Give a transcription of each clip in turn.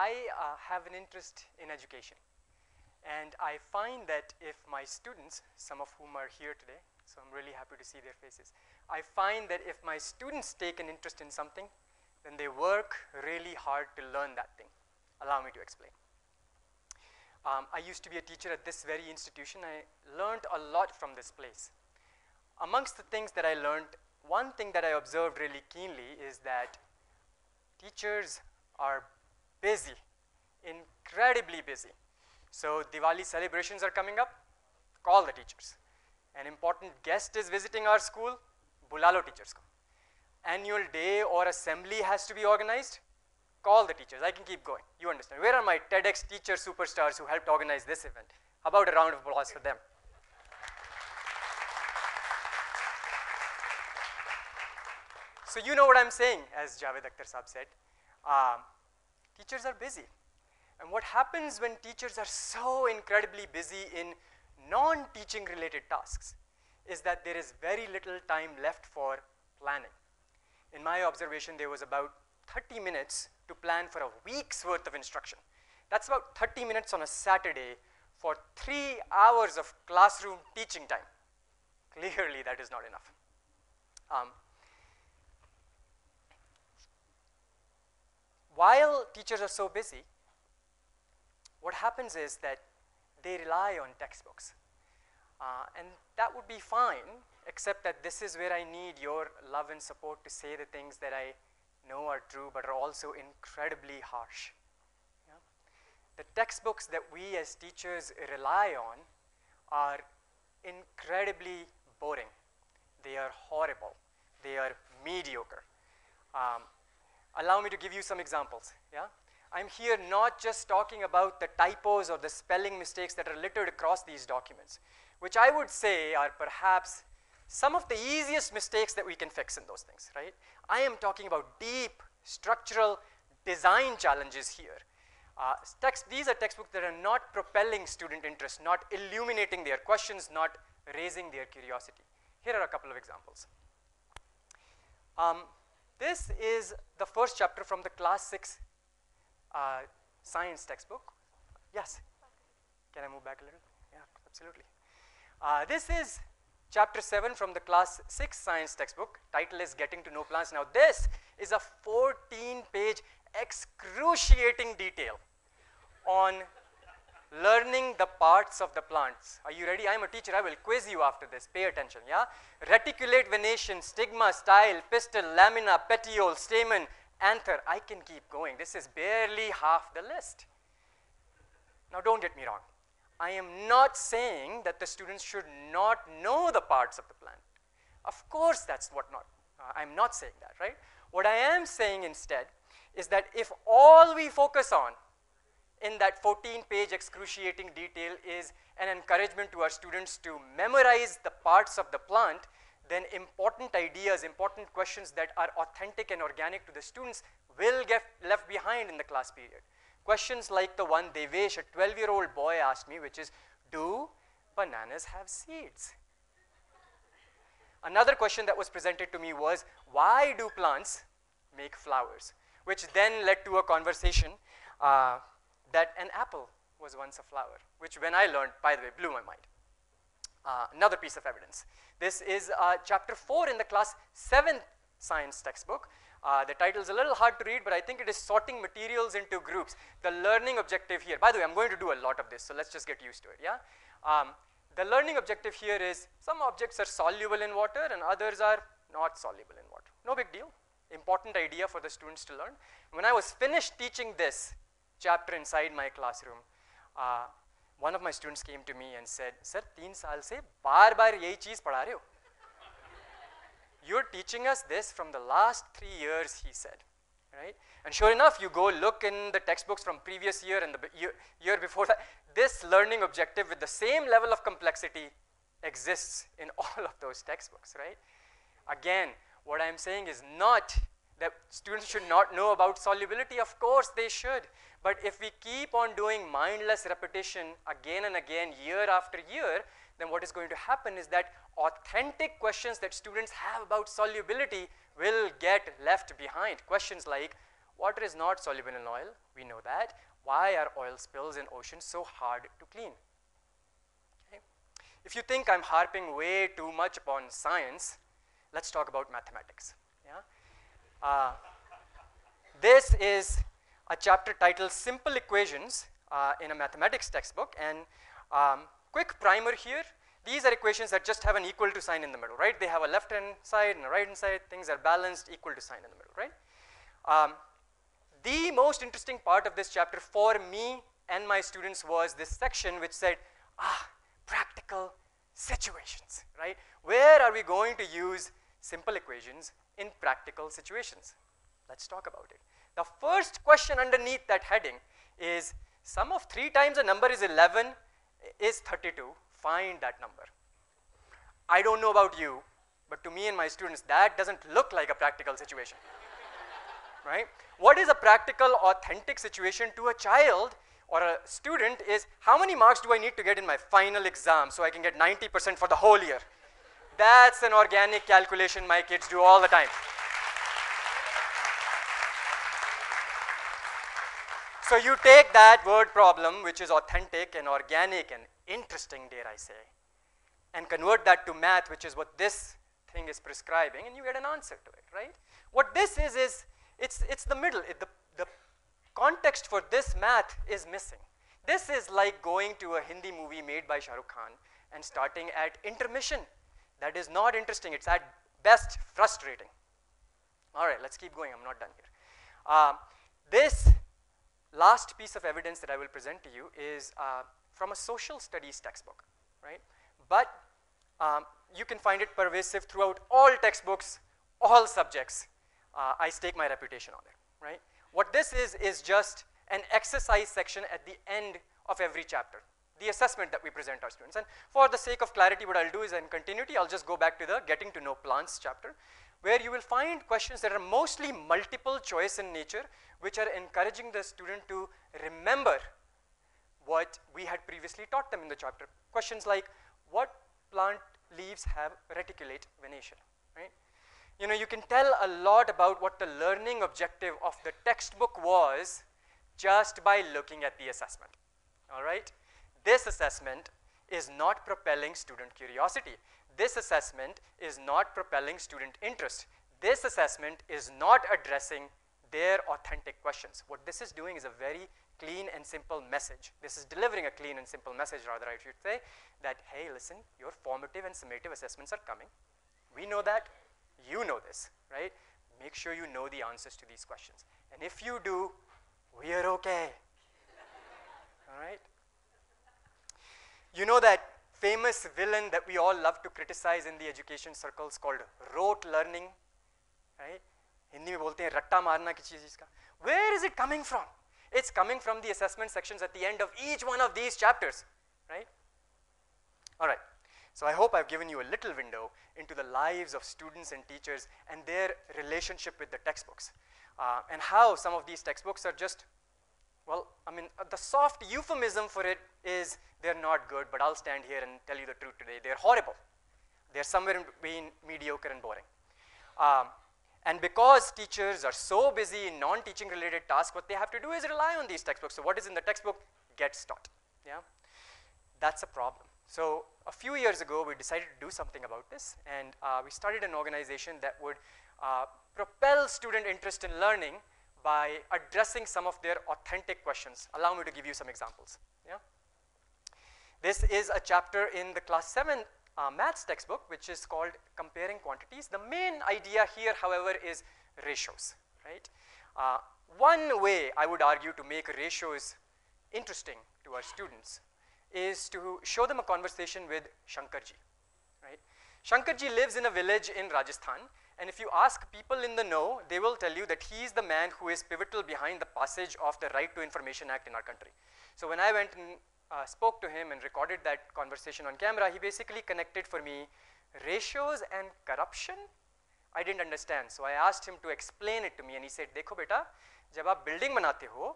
I have an interest in education, and I find that if my students, some of whom are here today, so I'm really happy to see their faces, I find that if my students take an interest in something, then they work really hard to learn that thing. Allow me to explain. I used to be a teacher at this very institution. I learned a lot from this place. Amongst the things that I learned, one thing that I observed really keenly is that teachers are busy, incredibly busy. So Diwali celebrations are coming up, call the teachers. An important guest is visiting our school, bula lo teachers ko. Annual day or assembly has to be organized, call the teachers. I can keep going, you understand. Where are my TEDx teacher superstars who helped organize this event? How about a round of applause for them? So you know what I'm saying, as Javed Akhtar Saab said. Teachers are busy. And what happens when teachers are so incredibly busy in non-teaching related tasks is that there is very little time left for planning. In my observation, there was about 30 minutes to plan for a week's worth of instruction. That's about 30 minutes on a Saturday for 3 hours of classroom teaching time. Clearly, that is not enough. While teachers are so busy, what happens is that they rely on textbooks. And that would be fine, except that this is where I need your love and support to say the things that I know are true but are also incredibly harsh. Yeah? The textbooks that we as teachers rely on are incredibly boring. They are horrible. They are mediocre. Allow me to give you some examples. Yeah? I'm here not just talking about the typos or the spelling mistakes that are littered across these documents, which I would say are perhaps some of the easiest mistakes that we can fix in those things, right? I am talking about deep structural design challenges here. These are textbooks that are not propelling student interest, not illuminating their questions, not raising their curiosity. Here are a couple of examples. This is the first chapter from the class 6 science textbook. Yes? Can I move back a little? Yeah, absolutely. This is chapter 7 from the class 6 science textbook. Title is Getting to Know Plants. Now this is a 14-page excruciating detail on learning the parts of the plants. Are you ready? I'm a teacher. I will quiz you after this. Pay attention, yeah? Reticulate venation, stigma, style, pistil, lamina, petiole, stamen, anther. I can keep going. This is barely half the list. Now don't get me wrong. I am not saying that the students should not know the parts of the plant. Of course that's what not. I'm not saying that, right? What I am saying instead is that if all we focus on in that 14-page excruciating detail is an encouragement to our students to memorize the parts of the plant, then important ideas, important questions that are authentic and organic to the students will get left behind in the class period. Questions like the one Devesh, a 12-year-old boy, asked me, which is, do bananas have seeds? Another question that was presented to me was, why do plants make flowers? Which then led to a conversation that an apple was once a flower, which when I learned, by the way, blew my mind. Another piece of evidence. This is chapter 4 in the class 7 science textbook. The title is a little hard to read, but I think it is sorting materials into groups. The learning objective here, by the way, I'm going to do a lot of this, so let's just get used to it, yeah? The learning objective here is some objects are soluble in water and others are not soluble in water. No big deal. Important idea for the students to learn. When I was finished teaching this chapter inside my classroom, one of my students came to me and said, "Sir, 3 saal se baar-baar yahi cheez padha rahe ho." You're teaching us this from the last 3 years, he said, right? And sure enough, you go look in the textbooks from previous year and the year before that, this learning objective with the same level of complexity exists in all of those textbooks, right? Again, what I'm saying is not that students should not know about solubility. Of course they should. But if we keep on doing mindless repetition again and again, year after year, then what is going to happen is that authentic questions that students have about solubility will get left behind. Questions like, Water is not soluble in oil, we know that. Why are oil spills in oceans so hard to clean? Okay. If you think I'm harping way too much upon science, let's talk about mathematics. Yeah? This is a chapter titled Simple Equations in a mathematics textbook, and quick primer here. These are equations that just have an equal to sign in the middle, right? They have a left-hand side and a right-hand side. Things are balanced, equal to sign in the middle, right? The most interesting part of this chapter for me and my students was this section which said, practical situations, right? Where are we going to use simple equations in practical situations? Let's talk about it. The first question underneath that heading is, sum of 3 times a number is 11 is 32. Find that number. I don't know about you, but to me and my students, that doesn't look like a practical situation, right? What is a practical, authentic situation to a child or a student is, how many marks do I need to get in my final exam so I can get 90% for the whole year? That's an organic calculation my kids do all the time. So you take that word problem, which is authentic and organic and interesting, dare I say, and convert that to math, which is what this thing is prescribing, and you get an answer to it, right? What this is it's the middle. The context for this math is missing. This is like going to a Hindi movie made by Ahlcon and starting at intermission. That is not interesting. It's at best frustrating. All right, let's keep going. I'm not done here. This last piece of evidence that I will present to you is from a social studies textbook, right? But you can find it pervasive throughout all textbooks, all subjects. I stake my reputation on it, right? What this is just an exercise section at the end of every chapter, the assessment that we present our students. And for the sake of clarity, what I'll do is, in continuity, I'll just go back to the Getting to Know Plants chapter, where you will find questions that are mostly multiple choice in nature, which are encouraging the student to remember what we had previously taught them in the chapter. Questions like, what plant leaves have reticulate venation, right? You know, you can tell a lot about what the learning objective of the textbook was just by looking at the assessment, all right? This assessment is not propelling student curiosity. This assessment is not propelling student interest. This assessment is not addressing their authentic questions. What this is doing is a very clean and simple message. This is delivering a clean and simple message, rather, I should say, that, hey, listen, your formative and summative assessments are coming. We know that. You know this, right? Make sure you know the answers to these questions. And if you do, we are okay. All right? You know that famous villain that we all love to criticize in the education circles called rote learning, right? Hindi mein bolte hain ratta marna kiसी चीज का. Where is it coming from? It's coming from the assessment sections at the end of each one of these chapters, right? All right. So I hope I've given you a little window into the lives of students and teachers and their relationship with the textbooks, and how some of these textbooks are just, well, I mean, the soft euphemism for it is they're not good, but I'll stand here and tell you the truth today. They're horrible. They're somewhere in between mediocre and boring. And because teachers are so busy in non-teaching related tasks, what they have to do is rely on these textbooks. So what is in the textbook gets taught, yeah? That's a problem. So a few years ago, we decided to do something about this, and we started an organization that would propel student interest in learning by addressing some of their authentic questions. Allow me to give you some examples, yeah? This is a chapter in the class 7 maths textbook, which is called Comparing Quantities. The main idea here, however, is ratios, right? One way I would argue to make ratios interesting to our students is to show them a conversation with Shankarji, right? Shankarji lives in a village in Rajasthan, and if you ask people in the know, they will tell you that he is the man who is pivotal behind the passage of the Right to Information Act in our country. So when I went and spoke to him and recorded that conversation on camera, he basically connected for me ratios and corruption. I didn't understand, so I asked him to explain it to me, and he said, देखो बेटा, जब आप building बनाते हो,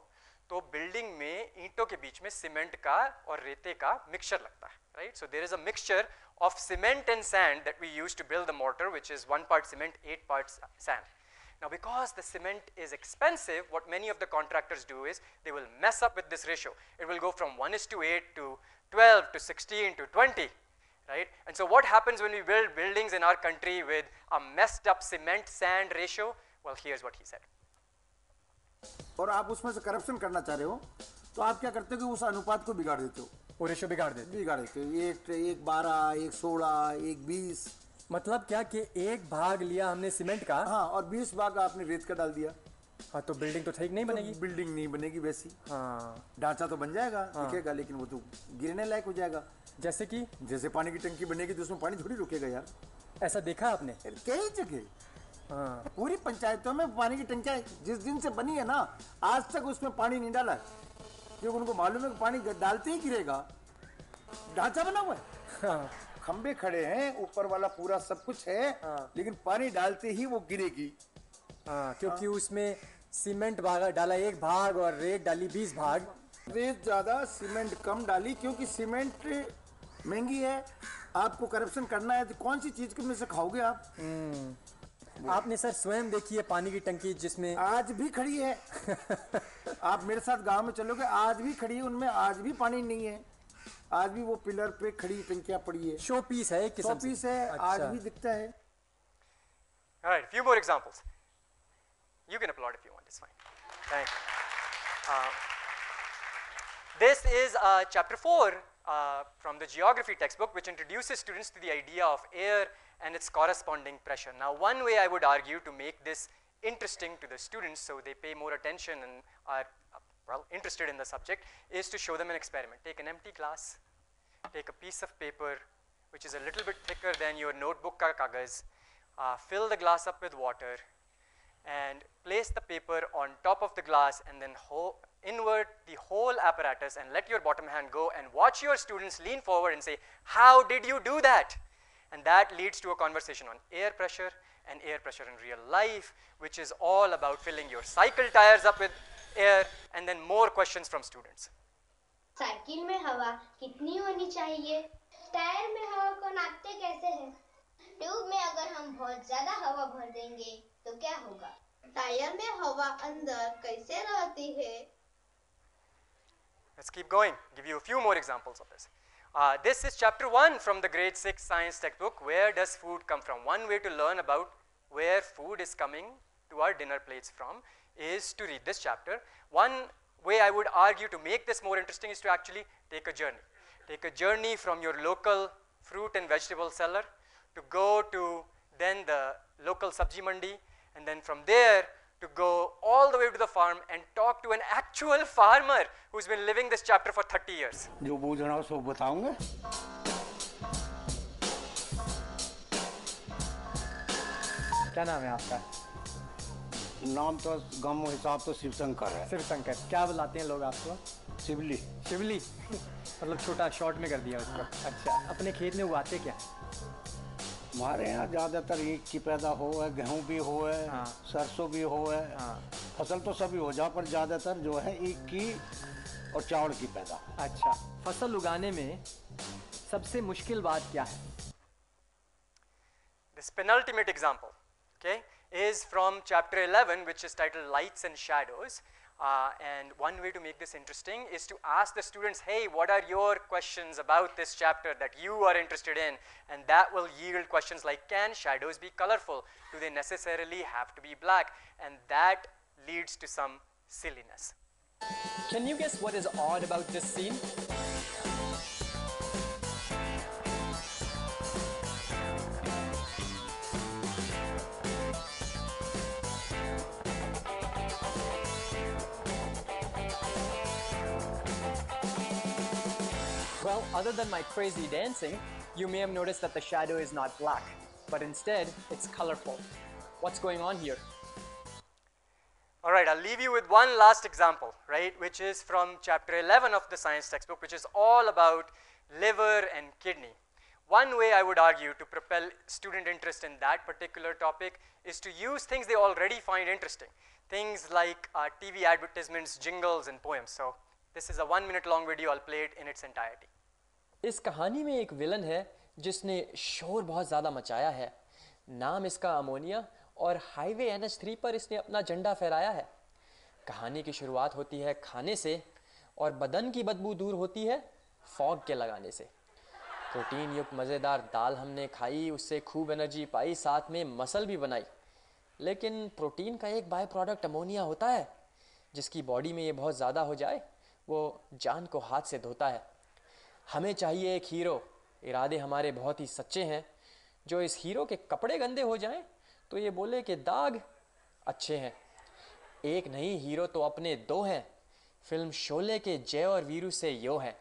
तो building में ईंटों के बीच में सीमेंट का और रेते का मिक्सचर लगता है, right? So there is a mixture of cement and sand that we use to build the mortar, which is 1 part cement, 8 parts sand. Now because the cement is expensive, what many of the contractors do is they will mess up with this ratio. It will go from 1:8 to 12 to 16 to 20, right? And so what happens when we build buildings in our country with a messed up cement sand ratio? Well, here's what he said. और आप उसमें से corruption करना चाह रहे हो तो आप क्या करते हो कि उस अनुपात को बिगाड़ देते हो, वो रेशो बिगाड़ देते हो। एक 12, एक 16, एक 20। मतलब क्या कि एक भाग लिया हमने सीमेंट का, हाँ, और 20 भाग आपने रेत का डाल दिया। हाँ, तो बिल्डिंग तो ठीक नहीं बनेगी। तो बिल्डिंग नहीं बनेगी वैसी। हाँ, ढांचा तो बन जाएगा, हाँ, दिखेगा, लेकिन वो तो गिरने लायक हो जाएगा। जैसे पानी की टंकी बनेगी तो उसमें पानी थोड़ी रुकेगा यार। ऐसा देखा आपने कई जगह। हाँ, पूरी पंचायतों में पानी की टंकियां जिस दिन से बनी है ना, आज तक उसमें पानी नहीं डाला, क्योंकि उनको मालूम है कि पानी डालते ही गिरेगा। ढांचा बना हुआ है, हाँ, खंबे खड़े हैं, ऊपर वाला पूरा सब कुछ है, हाँ, लेकिन पानी डालते ही वो गिरेगी। हाँ, क्योंकि उसमें सीमेंट डाला एक भाग और रेत डाली 20 भाग। रेत ज्यादा, सीमेंट कम डाली, क्योंकि सीमेंट महंगी है। आपको करप्शन करना है तो कौन सी चीज में से खाओगे आप? आपने सर स्वयं देखी है पानी की टंकी जिसमें आज भी खड़ी है। आप मेरे साथ गांव में चलोगे, आज भी खड़ी है, उनमें आज भी पानी नहीं है। आज भी वो पिलर पे खड़ी टंकियां पड़ी है। शो पीस है, शो पीस है। अच्छा। आज भी दिखता है। Alright, few more examples. You can applaud if you want, it's fine. Thank you. This is chapter 4 from the geography textbook, which introduces students to the idea of air and its corresponding pressure. Now, one way I would argue to make this interesting to the students so they pay more attention and are well interested in the subject is to show them an experiment. Take an empty glass, take a piece of paper which is a little bit thicker than your notebook ka kagaz, fill the glass up with water and place the paper on top of the glass and then invert the whole apparatus and let your bottom hand go and watch your students lean forward and say, how did you do that? And that leads to a conversation on air pressure and air pressure in real life, which is all about filling your cycle tires up with air, and then more questions from students. Cycle में हवा कितनी होनी चाहिए? Tyre में हवा को नापते कैसे हैं? ट्यूब में अगर हम बहुत ज्यादा हवा भर देंगे तो क्या होगा? टायर में हवा अंदर कैसे रहती है? Let's keep going. Give you a few more examples of this. This is chapter 1 from the grade 6 science textbook. Where does food come from? One way to learn about where food is coming to our dinner plates from is to read this chapter. One way I would argue to make this more interesting is to actually take a journey. Take a journey from your local fruit and vegetable seller to go to then the local sabji mandi, and then from there to go all the way to the farm and talk to an actual farmer who's been living this chapter for 30 years. जो बूझना हो सो बताऊंगा। क्या नाम है आपका? नाम तो गम हिसाब तो शिवशंकर है। शिवशंकर। क्या बुलाते हैं लोग आपको? शिवली। शिवली। मतलब छोटा शॉर्ट में कर दिया उसको। अच्छा, अपने खेत में उगाते क्या? हमारे यहाँ ज़्यादातर ईख की पैदा हो है, गेहूँ भी हो है, हाँ, सरसों भी हो है, हाँ, फसल तो सभी हो जा, पर ज़्यादातर जो है ईख की और चावल की पैदा। अच्छा, फसल उगाने में सबसे मुश्किल बात क्या है? This penultimate example, okay, is from chapter 11, which is titled Lights and Shadows. And one way to make this interesting is to ask the students, hey, what are your questions about this chapter that you are interested in? And that will yield questions like, can shadows be colorful? Do they necessarily have to be black? And that leads to some silliness. Can you guess what is odd about this scene? Well, other than my crazy dancing, you may have noticed that the shadow is not black, but instead it's colorful. What's going on here? All right, I'll leave you with one last example, right, which is from chapter 11 of the science textbook, which is all about liver and kidney. One way I would argue to propel student interest in that particular topic is to use things they already find interesting, things like TV advertisements, jingles, and poems. So this is a 1-minute long video. I'll play it in its entirety. इस कहानी में एक villain है जिसने शोर बहुत ज़्यादा मचाया है। नाम इसका अमोनिया और हाईवे NH3 पर इसने अपना झंडा फहराया है। कहानी की शुरुआत होती है खाने से और बदन की बदबू दूर होती है फॉग के लगाने से। प्रोटीन युक्त मज़ेदार दाल हमने खाई, उससे खूब एनर्जी पाई, साथ में मसल भी बनाई। लेकिन प्रोटीन का एक बाय प्रोडक्ट अमोनिया होता है, जिसकी बॉडी में ये बहुत ज़्यादा हो जाए वो जान को हाथ से धोता है। हमें चाहिए एक हीरो, इरादे हमारे बहुत ही सच्चे हैं, जो इस हीरो के कपड़े गंदे हो जाएं तो ये बोले कि दाग अच्छे हैं। एक नहीं, हीरो तो अपने दो हैं, फिल्म शोले के जय और वीरू से यो हैं।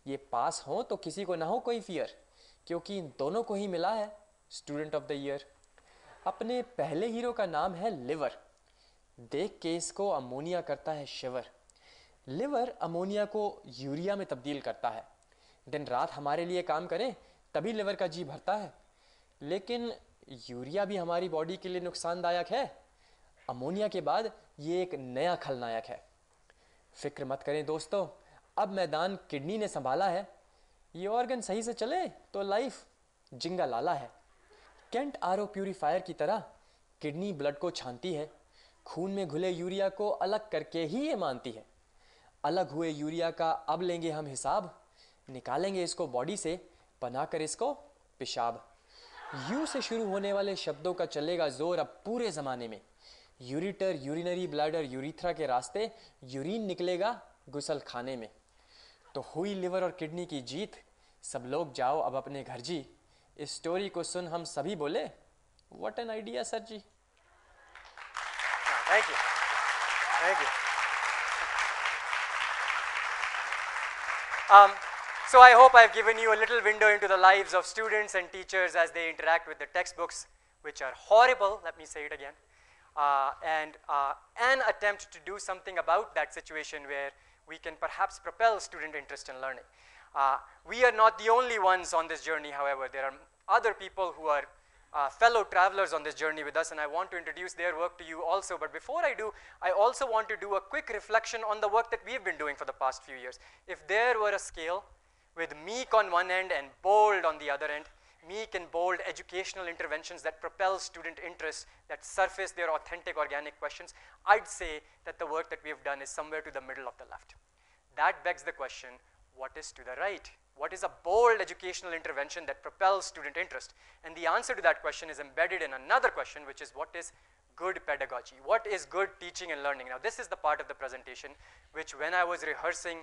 ये पास हों तो किसी को ना हो कोई फियर, क्योंकि इन दोनों को ही मिला है स्टूडेंट ऑफ द ईयर। अपने पहले हीरो का नाम है लिवर। देख के इसको अमोनिया करता है शिवर। लिवर अमोनिया को यूरिया में तब्दील करता है। दिन रात हमारे लिए काम करें तभी लिवर का जी भरता है। लेकिन यूरिया भी हमारी बॉडी के लिए नुकसानदायक है। अमोनिया के बाद ये एक नया खलनायक है। फिक्र मत करें दोस्तों, अब मैदान किडनी ने संभाला है। ये ऑर्गन सही से चले तो लाइफ जिंगा लाला है। कैंट आरओ प्यूरीफायर की तरह किडनी ब्लड को छानती है, खून में घुले यूरिया को अलग करके ही ये मानती है। अलग हुए यूरिया का अब लेंगे हम हिसाब, निकालेंगे इसको बॉडी से, बनाकर इसको पेशाब। यू से शुरू होने वाले शब्दों का चलेगा जोर अब पूरे ज़माने में। यूरिटर, यूरिनरी ब्लैडर, यूरिथ्रा के रास्ते यूरिन निकलेगा गुसल खाने में। तो हुई लिवर और किडनी की जीत, सब लोग जाओ अब अपने घर जी। इस स्टोरी को सुन हम सभी बोले what an idea sir ji. Thank you. Thank you. So I hope I've given you a little window into the lives of students and teachers as they interact with the textbooks, which are horrible, let me say it again, and an attempt to do something about that situation where we can perhaps propel student interest in learning. We are not the only ones on this journey, however. There are other people who are fellow travelers on this journey with us, and I want to introduce their work to you also. But before I do, I also want to do a quick reflection on the work that we've been doing for the past few years. If there were a scale with meek on one end and bold on the other end, meek and bold educational interventions that propel student interest, that surface their authentic organic questions, I'd say that the work that we have done is somewhere to the middle of the left. That begs the question, what is to the right? What is a bold educational intervention that propels student interest? And the answer to that question is embedded in another question, which is what is good pedagogy? What is good teaching and learning? Now, this is the part of the presentation which, when I was rehearsing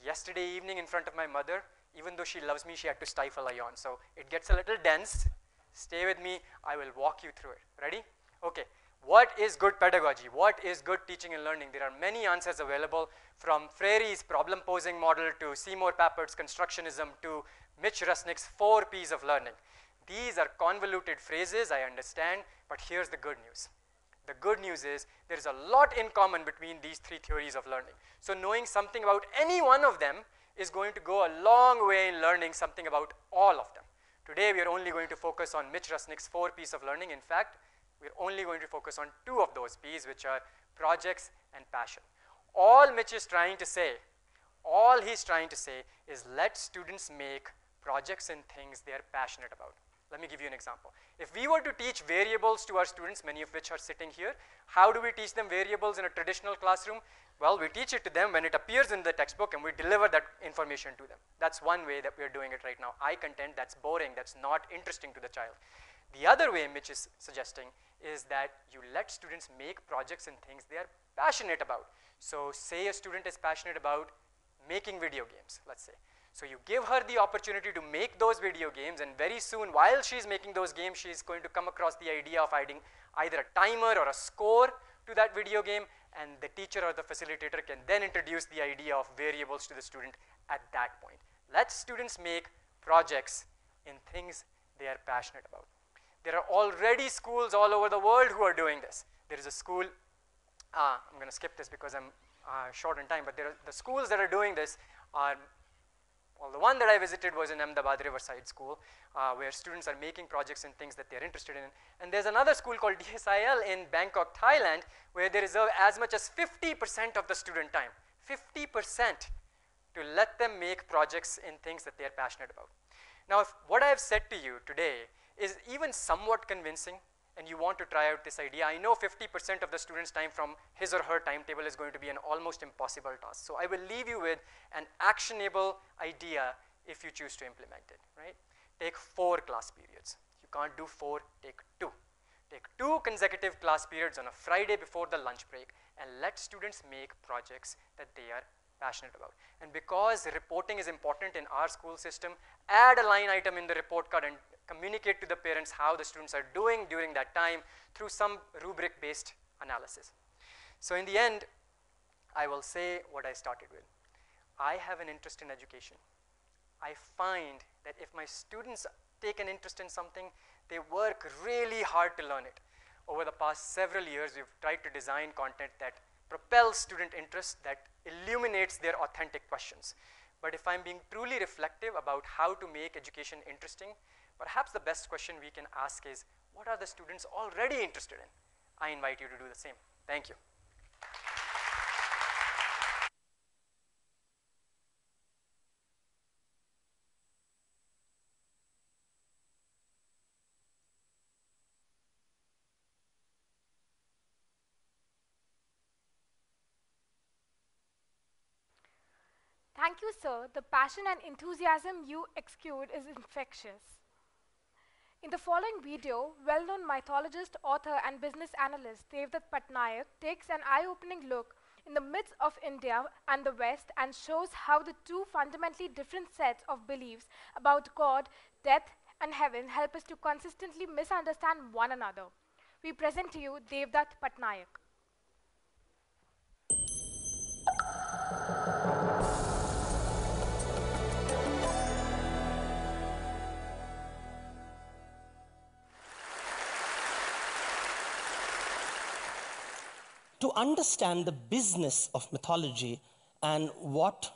yesterday evening in front of my mother, even though she loves me, she had to stifle a yawn. So it gets a little dense. Stay with me. I will walk you through it. Ready? Okay. What is good pedagogy? What is good teaching and learning? There are many answers available, from Freire's problem-posing model to Seymour Pappert's constructionism to Mitch Rusnick's 4 P's of learning. These are convoluted phrases, I understand, but here's the good news. The good news is there is a lot in common between these 3 theories of learning. So knowing something about any one of them is going to go a long way in learning something about all of them. Today we are only going to focus on Mitch Rusnick's 4 P's of learning. In fact, we're only going to focus on 2 of those P's, which are projects and passion. All Mitch is trying to say, all he's trying to say is let students make projects and things they are passionate about. Let me give you an example. If we were to teach variables to our students, many of which are sitting here, how do we teach them variables in a traditional classroom? Well, we teach it to them when it appears in the textbook and we deliver that information to them. That's one way that we are doing it right now. I contend that's boring, that's not interesting to the child. The other way Mitch is suggesting is that you let students make projects and things they are passionate about. So say a student is passionate about making video games, let's say. So you give her the opportunity to make those video games, and very soon while she's making those games, she's going to come across the idea of adding either a timer or a score to that video game, and the teacher or the facilitator can then introduce the idea of variables to the student at that point. Let students make projects in things they are passionate about. There are already schools all over the world who are doing this. There is a school, I'm going to skip this because I'm short on time, but the schools that are doing this are, well, the one that I visited was in Ahmedabad Riverside School, where students are making projects and things that they're interested in. And there's another school called DSIL in Bangkok, Thailand, where they reserve as much as 50% of the student time, 50%, to let them make projects in things that they're passionate about. Now, if what I have said to you today is even somewhat convincing, and you want to try out this idea, I know 50% of the student's time from his or her timetable is going to be an almost impossible task. So I will leave you with an actionable idea if you choose to implement it, right? Take 4 class periods. You can't do 4, take 2. Take 2 consecutive class periods on a Friday before the lunch break and let students make projects that they are passionate about. And because reporting is important in our school system, add a line item in the report card and communicate to the parents how the students are doing during that time through some rubric-based analysis. So in the end, I will say what I started with. I have an interest in education. I find that if my students take an interest in something, they work really hard to learn it. Over the past several years, we've tried to design content that propels student interest, that illuminates their authentic questions. But if I'm being truly reflective about how to make education interesting, perhaps the best question we can ask is, what are the students already interested in? I invite you to do the same. Thank you. Thank you, sir. The passion and enthusiasm you exude is infectious. In the following video, well-known mythologist, author, and business analyst Devdutt Patnaik takes an eye-opening look in the midst of India and the West and shows how the two fundamentally different sets of beliefs about God, death, and heaven help us to consistently misunderstand one another. We present to you Devdutt Patnaik. To understand the business of mythology and what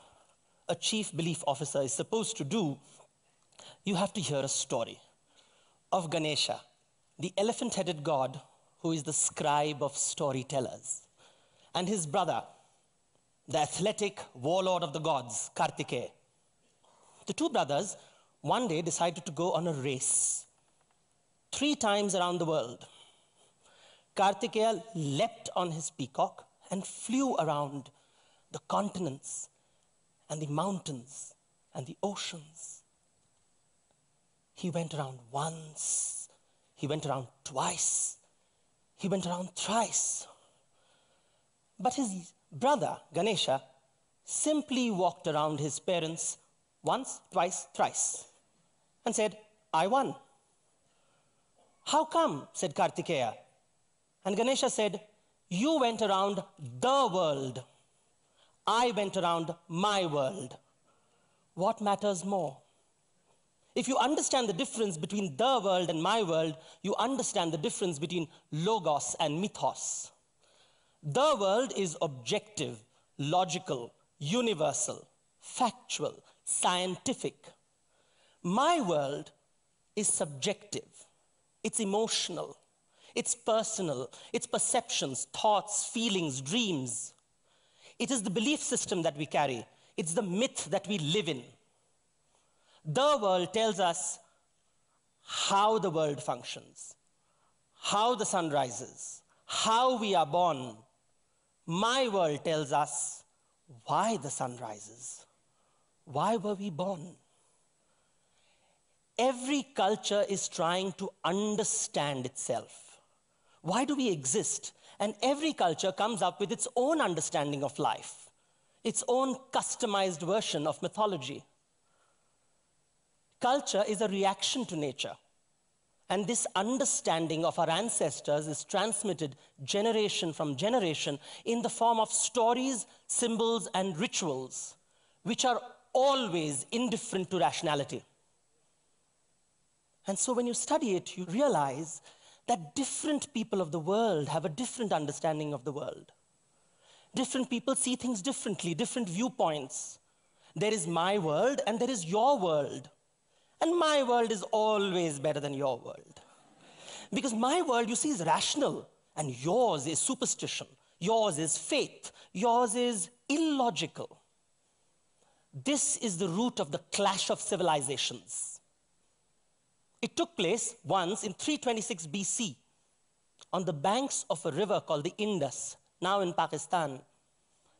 a chief belief officer is supposed to do, you have to hear a story of Ganesha, the elephant-headed god who is the scribe of storytellers, and his brother, the athletic warlord of the gods, Kartikeya. The two brothers one day decided to go on a race 3 times around the world. Kartikeya leapt on his peacock and flew around the continents and the mountains and the oceans. He went around once, he went around twice, he went around thrice. But his brother, Ganesha, simply walked around his parents once, twice, thrice and said, I won. How come? Said Kartikeya. And Ganesha said, you went around the world. I went around my world. What matters more? If you understand the difference between the world and my world, you understand the difference between logos and mythos. The world is objective, logical, universal, factual, scientific. My world is subjective. It's emotional. It's personal, it's perceptions, thoughts, feelings, dreams. It is the belief system that we carry. It's the myth that we live in. The world tells us how the world functions, how the sun rises, how we are born. My world tells us why the sun rises, why were we born. Every culture is trying to understand itself. Why do we exist? And every culture comes up with its own understanding of life, its own customized version of mythology. Culture is a reaction to nature. And this understanding of our ancestors is transmitted generation from generation in the form of stories, symbols, and rituals, which are always indifferent to rationality. And so when you study it, you realize that different people of the world have a different understanding of the world. Different people see things differently, different viewpoints. There is my world and there is your world. And my world is always better than your world. Because my world, you see, is rational, and yours is superstition. Yours is faith. Yours is illogical. This is the root of the clash of civilizations. It took place once in 326 BC, on the banks of a river called the Indus, now in Pakistan.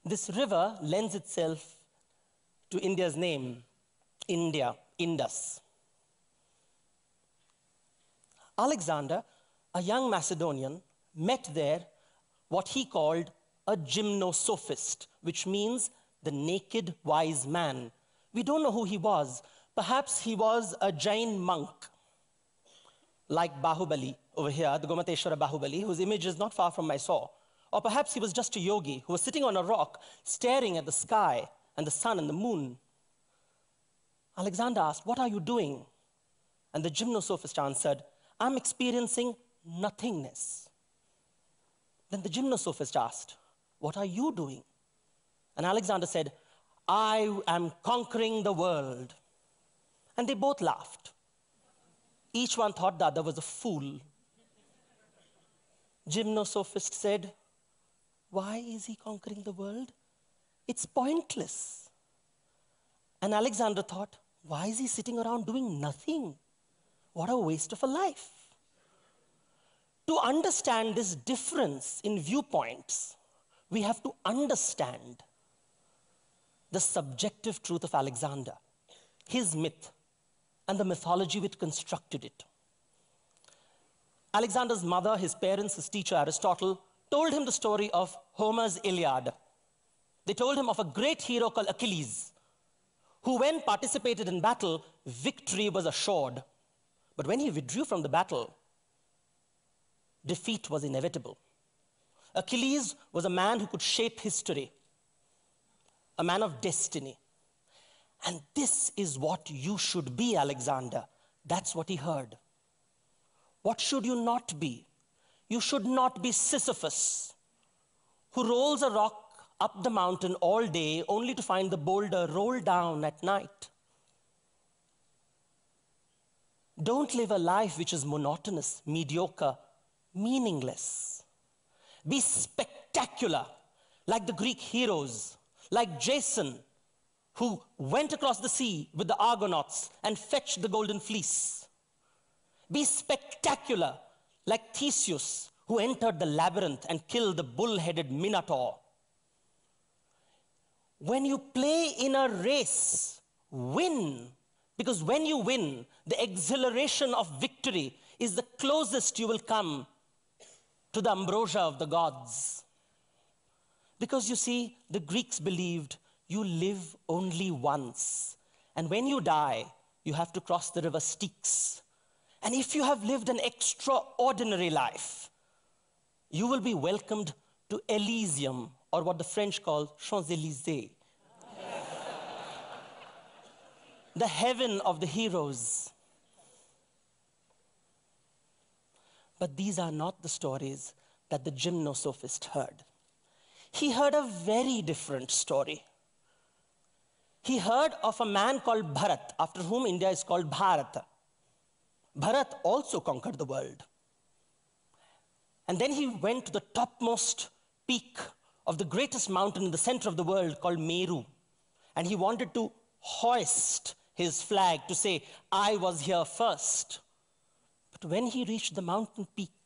This river lends itself to India's name, India, Indus. Alexander, a young Macedonian, met there what he called a gymnosophist, which means the naked wise man. We don't know who he was. Perhaps he was a Jain monk, like Bahubali over here, the Gomateshwara Bahubali, whose image is not far from Mysore. Or perhaps he was just a yogi who was sitting on a rock, staring at the sky and the sun and the moon. Alexander asked, "What are you doing?" And the gymnosophist answered, "I'm experiencing nothingness." Then the gymnosophist asked, "What are you doing?" And Alexander said, "I am conquering the world." And they both laughed. Each one thought the other was a fool. Gymnosophist said, "Why is he conquering the world? It's pointless." And Alexander thought, "Why is he sitting around doing nothing? What a waste of a life." To understand this difference in viewpoints, we have to understand the subjective truth of Alexander, his myth, and the mythology which constructed it. Alexander's mother, his parents, his teacher, Aristotle, told him the story of Homer's Iliad. They told him of a great hero called Achilles, who, when participated in battle, victory was assured. But when he withdrew from the battle, defeat was inevitable. Achilles was a man who could shape history, a man of destiny. And this is what you should be, Alexander. That's what he heard. What should you not be? You should not be Sisyphus, who rolls a rock up the mountain all day only to find the boulder roll down at night. Don't live a life which is monotonous, mediocre, meaningless. Be spectacular, like the Greek heroes, like Jason, who went across the sea with the Argonauts and fetched the golden fleece. Be spectacular, like Theseus, who entered the labyrinth and killed the bull-headed Minotaur. When you play in a race, win. Because when you win, the exhilaration of victory is the closest you will come to the ambrosia of the gods. Because you see, the Greeks believed you live only once. And when you die, you have to cross the river Styx. And if you have lived an extraordinary life, you will be welcomed to Elysium, or what the French call Champs-Élysées. The heaven of the heroes. But these are not the stories that the gymnosophist heard. He heard a very different story. He heard of a man called Bharat, after whom India is called Bharata. Bharat also conquered the world. And then he went to the topmost peak of the greatest mountain in the center of the world called Meru. And he wanted to hoist his flag to say, "I was here first." But when he reached the mountain peak,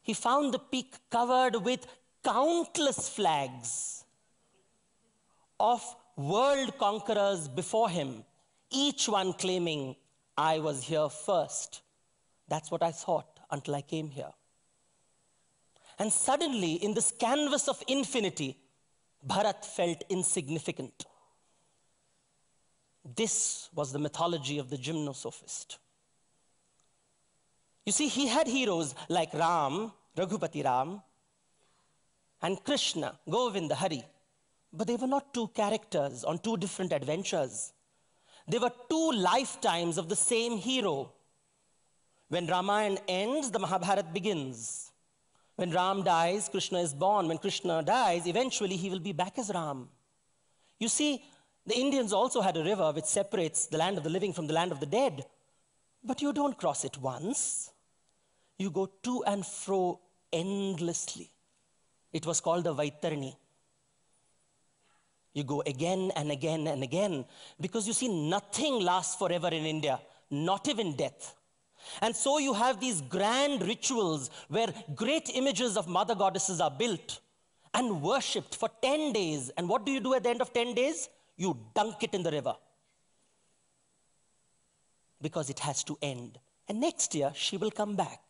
he found the peak covered with countless flags of world conquerors before him, each one claiming, "I was here first." That's what I thought until I came here. And suddenly, in this canvas of infinity, Bharat felt insignificant. This was the mythology of the gymnosophist. You see, he had heroes like Ram, Raghupati Ram, and Krishna, Govinda, Hari. But they were not two characters on two different adventures. They were two lifetimes of the same hero. When Ramayana ends, the Mahabharata begins. When Ram dies, Krishna is born. When Krishna dies, eventually he will be back as Ram. You see, the Indians also had a river which separates the land of the living from the land of the dead. But you don't cross it once. You go to and fro endlessly. It was called the Vaitarni. You go again and again and again. Because you see, nothing lasts forever in India, not even death. And so you have these grand rituals where great images of mother goddesses are built and worshipped for 10 days. And what do you do at the end of 10 days? You dunk it in the river. Because it has to end. And next year, she will come back.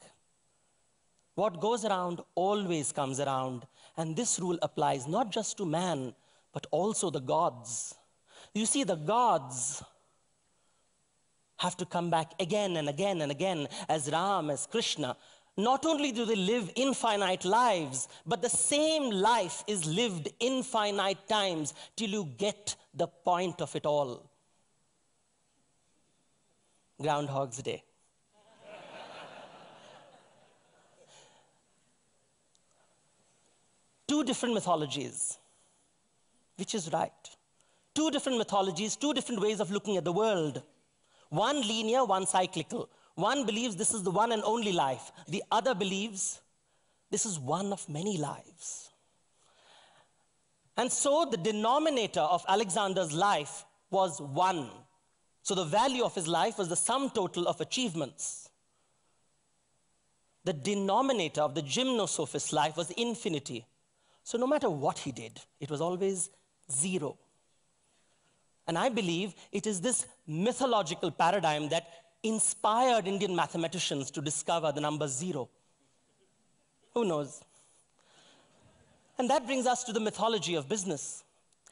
What goes around always comes around. And this rule applies not just to man, but also the gods. You see, the gods have to come back again and again and again as Ram, as Krishna. Not only do they live infinite lives, but the same life is lived infinite times till you get the point of it all. Groundhog's Day. Two different mythologies. Which is right? Two different mythologies, two different ways of looking at the world. One linear, one cyclical. One believes this is the one and only life. The other believes this is one of many lives. And so the denominator of Alexander's life was one. So the value of his life was the sum total of achievements. The denominator of the gymnosophist's life was infinity. So no matter what he did, it was always zero. And I believe it is this mythological paradigm that inspired Indian mathematicians to discover the number zero. Who knows? And that brings us to the mythology of business.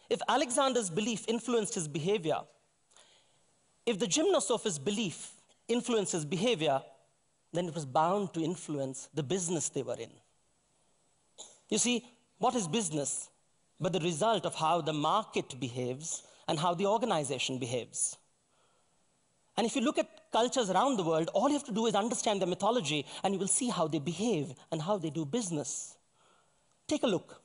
If Alexander's belief influenced his behavior, if the gymnosophist's belief influenced his behavior, then it was bound to influence the business they were in. You see, what is business but the result of how the market behaves and how the organization behaves? And if you look at cultures around the world, all you have to do is understand their mythology, and you will see how they behave and how they do business. Take a look.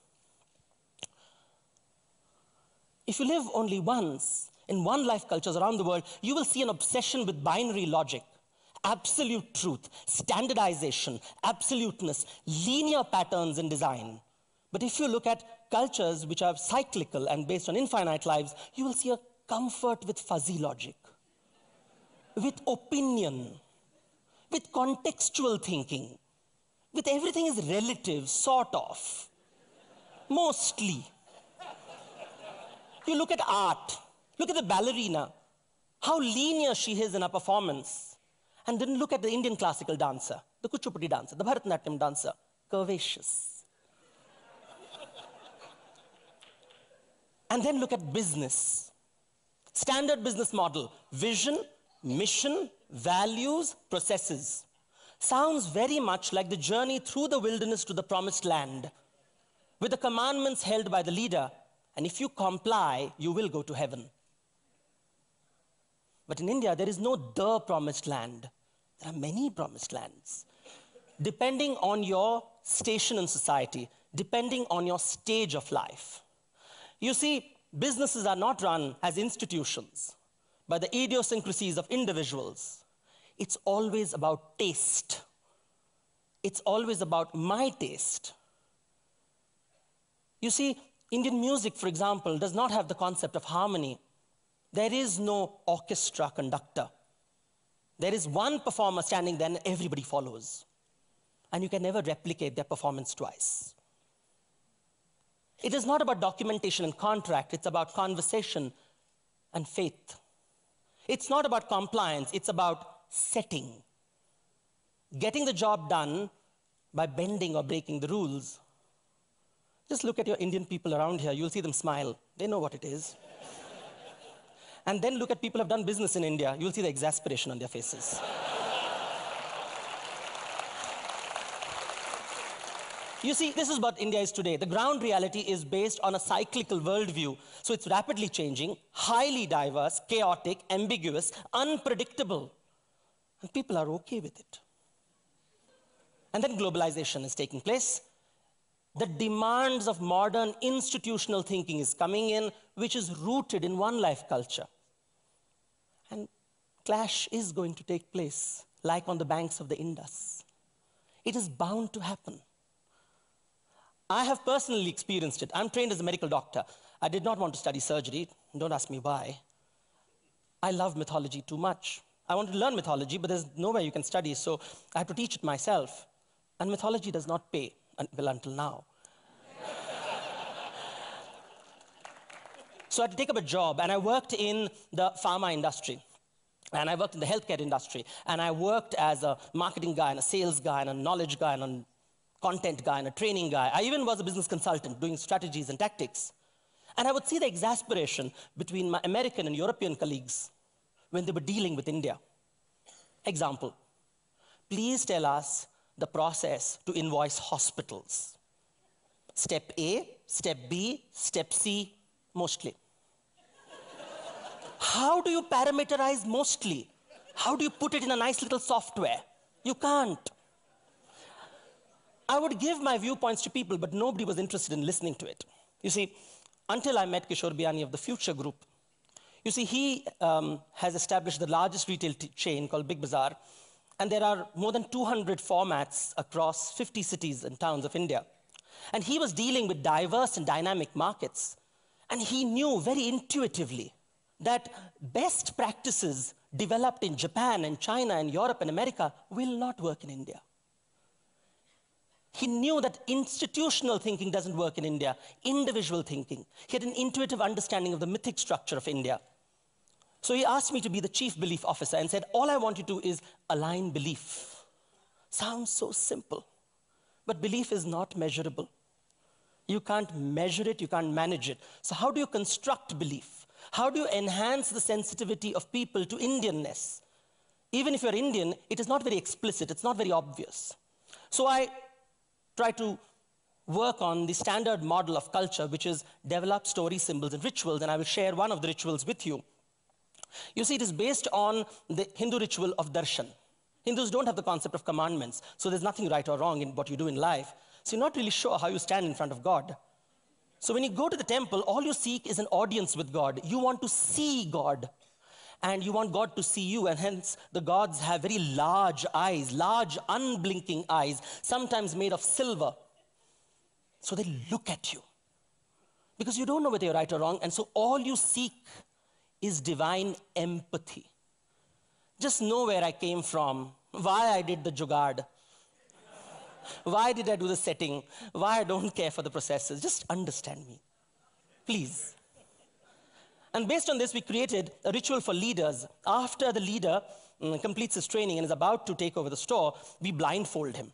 If you live only once in one life cultures around the world, you will see an obsession with binary logic, absolute truth, standardization, absoluteness, linear patterns in design. But if you look at cultures which are cyclical and based on infinite lives, you will see a comfort with fuzzy logic, with opinion, with contextual thinking, with everything is relative, sort of, mostly. You look at art, look at the ballerina, how linear she is in her performance. And then look at the Indian classical dancer, the Kuchipudi dancer, the Bharatanatyam dancer, curvaceous. And then look at business. Standard business model, vision, mission, values, processes. Sounds very much like the journey through the wilderness to the promised land, with the commandments held by the leader, and if you comply, you will go to heaven. But in India, there is no the promised land. There are many promised lands. Depending on your station in society, depending on your stage of life. You see, businesses are not run as institutions by the idiosyncrasies of individuals. It's always about taste. It's always about my taste. You see, Indian music, for example, does not have the concept of harmony. There is no orchestra conductor. There is one performer standing there and everybody follows. And you can never replicate their performance twice. It is not about documentation and contract, it's about conversation and faith. It's not about compliance, it's about setting. Getting the job done by bending or breaking the rules. Just look at your Indian people around here, you'll see them smile. They know what it is. And then look at people who have done business in India, you'll see the exasperation on their faces. You see, this is what India is today. The ground reality is based on a cyclical worldview. So it's rapidly changing, highly diverse, chaotic, ambiguous, unpredictable. And people are okay with it. And then globalization is taking place. The demands of modern institutional thinking is coming in, which is rooted in one life culture. And clash is going to take place, like on the banks of the Indus. It is bound to happen. I have personally experienced it. I'm trained as a medical doctor. I did not want to study surgery. Don't ask me why. I love mythology too much. I wanted to learn mythology, but there's nowhere you can study, so I had to teach it myself. And mythology does not pay, well, until now. So I had to take up a job, and I worked in the pharma industry. And I worked in the healthcare industry. And I worked as a marketing guy, and a sales guy, and a knowledge guy, and a content guy, and a training guy. I even was a business consultant doing strategies and tactics. And I would see the exasperation between my American and European colleagues when they were dealing with India. Example, please tell us the process to invoice hospitals. Step A, step B, step C, mostly. How do you parameterize mostly? How do you put it in a nice little software? You can't. I would give my viewpoints to people, but nobody was interested in listening to it. You see, until I met Kishore Biani of the Future Group, you see, he has established the largest retail chain called Big Bazaar, and there are more than 200 formats across 50 cities and towns of India. And he was dealing with diverse and dynamic markets, and he knew very intuitively that best practices developed in Japan and China and Europe and America will not work in India. He knew that institutional thinking doesn't work in India, individual thinking. He had an intuitive understanding of the mythic structure of India. So he asked me to be the chief belief officer and said, all I want you to do is align belief. Sounds so simple, but belief is not measurable. You can't measure it, you can't manage it. So how do you construct belief? How do you enhance the sensitivity of people to Indianness? Even if you're Indian, it is not very explicit, it's not very obvious. So I try to work on the standard model of culture, which is develop stories, symbols, and rituals, and I will share one of the rituals with you. You see, it is based on the Hindu ritual of darshan. Hindus don't have the concept of commandments, so there's nothing right or wrong in what you do in life. So you're not really sure how you stand in front of God. So when you go to the temple, all you seek is an audience with God. You want to see God, and you want God to see you, and hence the gods have very large eyes, large unblinking eyes, sometimes made of silver. So they look at you, because you don't know whether you're right or wrong, and so all you seek is divine empathy. Just know where I came from, why I did the jugaad, why did I do the setting, why I don't care for the processes. Just understand me, please. And based on this, we created a ritual for leaders. After the leader completes his training and is about to take over the store, we blindfold him.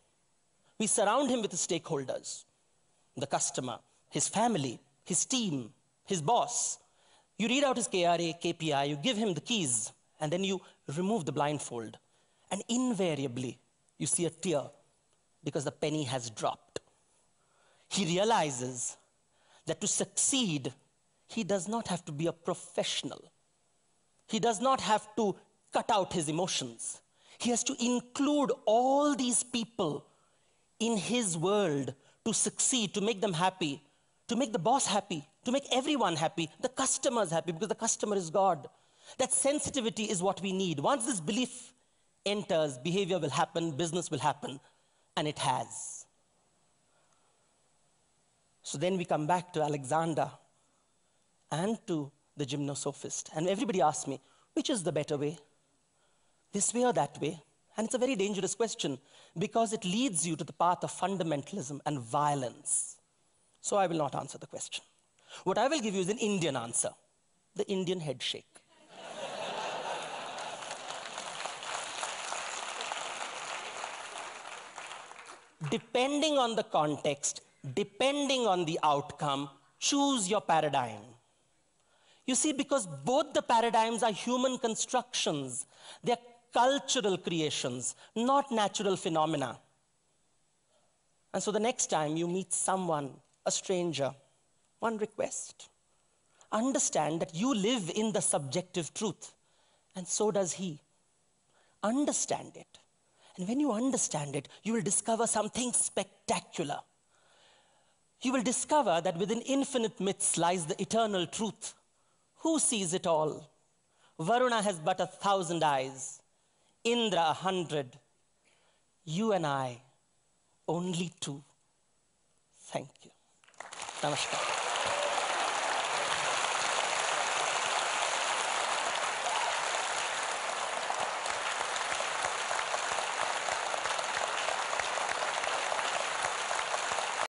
We surround him with the stakeholders, the customer, his family, his team, his boss. You read out his KRA, KPI, you give him the keys, and then you remove the blindfold. And invariably, you see a tear because the penny has dropped. He realizes that to succeed, he does not have to be a professional. He does not have to cut out his emotions. He has to include all these people in his world to succeed, to make them happy, to make the boss happy, to make everyone happy, the customers happy, because the customer is God. That sensitivity is what we need. Once this belief enters, behavior will happen, business will happen, and it has. So then we come back to Alexander and to the gymnosophist. And everybody asks me, which is the better way? This way or that way? And it's a very dangerous question because it leads you to the path of fundamentalism and violence. So I will not answer the question. What I will give you is an Indian answer, the Indian head shake. Depending on the context, depending on the outcome, choose your paradigm. You see, because both the paradigms are human constructions. They're cultural creations, not natural phenomena. And so the next time you meet someone, a stranger, one request. Understand that you live in the subjective truth, and so does he. Understand it. And when you understand it, you will discover something spectacular. You will discover that within infinite myths lies the eternal truth. Who sees it all? Varuna has but 1,000 eyes, Indra 100, you and I, only 2. Thank you. Namaskar.